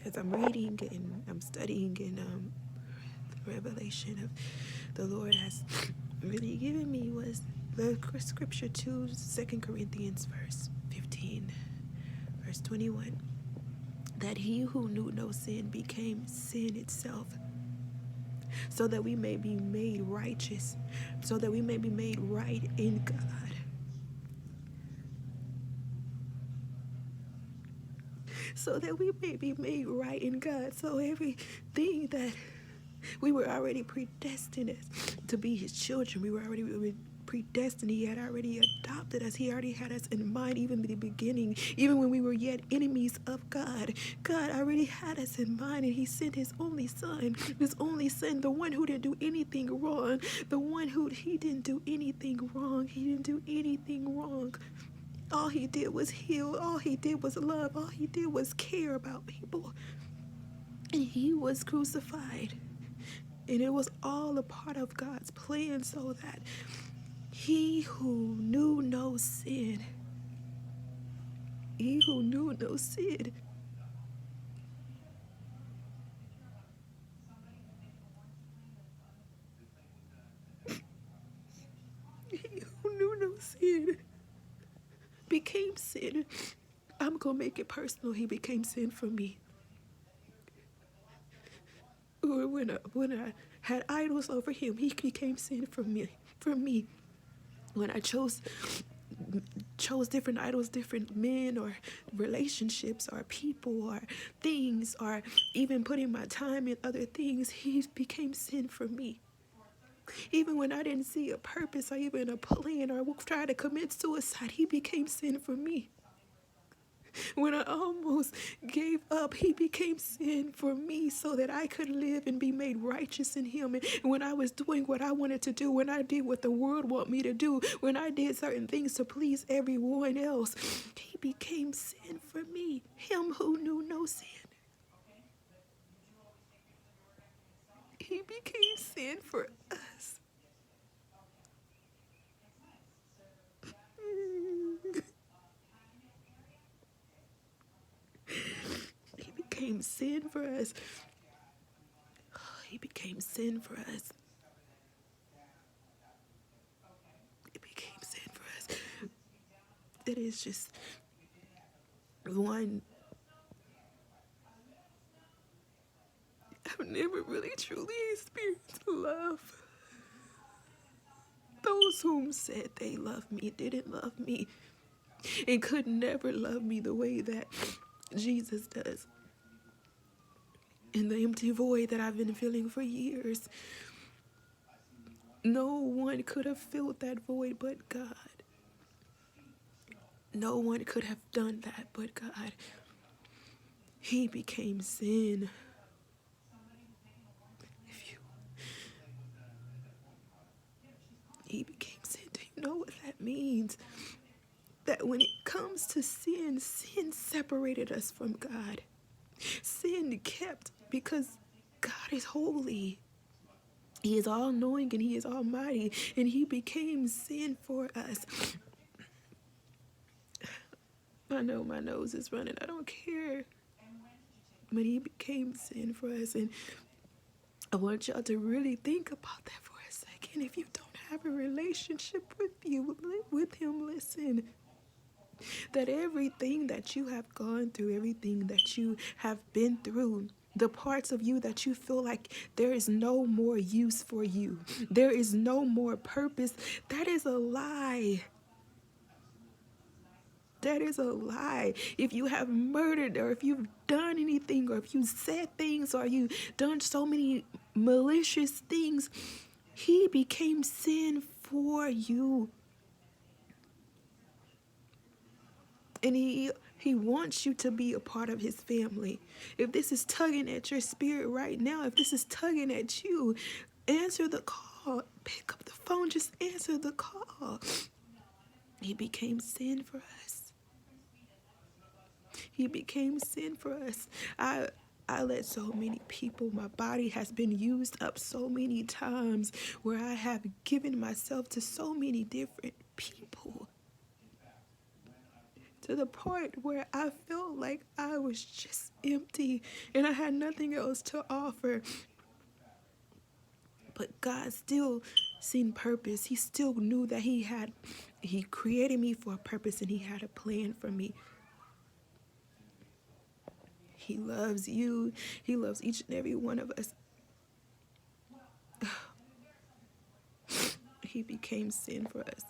as I'm reading and I'm studying and the revelation of the Lord has really given me was the scripture 2 Corinthians verse 15, verse 21, that he who knew no sin became sin itself, so that we may be made righteous, so that we may be made right in God. So that we may be made right in God. So everything that we were already predestined to be his children, we were already predestined. He had already adopted us. He already had us in mind even in the beginning, even when we were yet enemies of God. God already had us in mind, and he sent his only son, the one who didn't do anything wrong, he didn't do anything wrong. He didn't do anything wrong. All he did was heal. All he did was love. All he did was care about people. And he was crucified. And it was all a part of God's plan, so that he who knew no sin, he who knew no sin, he who knew no sin became sin. I'm going to make it personal. He became sin for me. Or when I had idols over him, he became sin for me. When I chose different idols, different men or relationships or people or things, or even putting my time in other things, he became sin for me. Even when I didn't see a purpose or even a plan, or tried to commit suicide, he became sin for me. When I almost gave up, he became sin for me, so that I could live and be made righteous in him. And when I was doing what I wanted to do, when I did what the world want me to do, when I did certain things to please everyone else, he became sin for me. Him who knew no sin. He became sin for us. He became sin for us. He became sin for us. He became sin for us. It is just one. I've never really truly experienced love. Those whom said they loved me didn't love me, and could never love me the way that Jesus does. In the empty void that I've been feeling for years, no one could have filled that void but God. No one could have done that but God. He became sin. He became sin. Do you know what that means? That when it comes to sin, sin separated us from God. Sin kept, because God is holy. He is all-knowing and he is almighty, and he became sin for us. I know my nose is running. I don't care. But he became sin for us, and I want y'all to really think about that for a second. If you don't have a relationship with him, listen. That everything that you have gone through, everything that you have been through, the parts of you that you feel like there is no more use for you, there is no more purpose, that is a lie. That is a lie. If you have murdered, or if you've done anything, or if you said things, or you done so many malicious things, he became sin for you. And he wants you to be a part of his family. If this is tugging at your spirit right now, if this is tugging at you, answer the call. Pick up the phone, just answer the call. He became sin for us. He became sin for us. I let so many people, my body has been used up so many times, where I have given myself to so many different people, to the point where I felt like I was just empty and I had nothing else to offer. But God still seen purpose. He still knew that he created me for a purpose and he had a plan for me. He loves you. He loves each and every one of us. He became sin for us.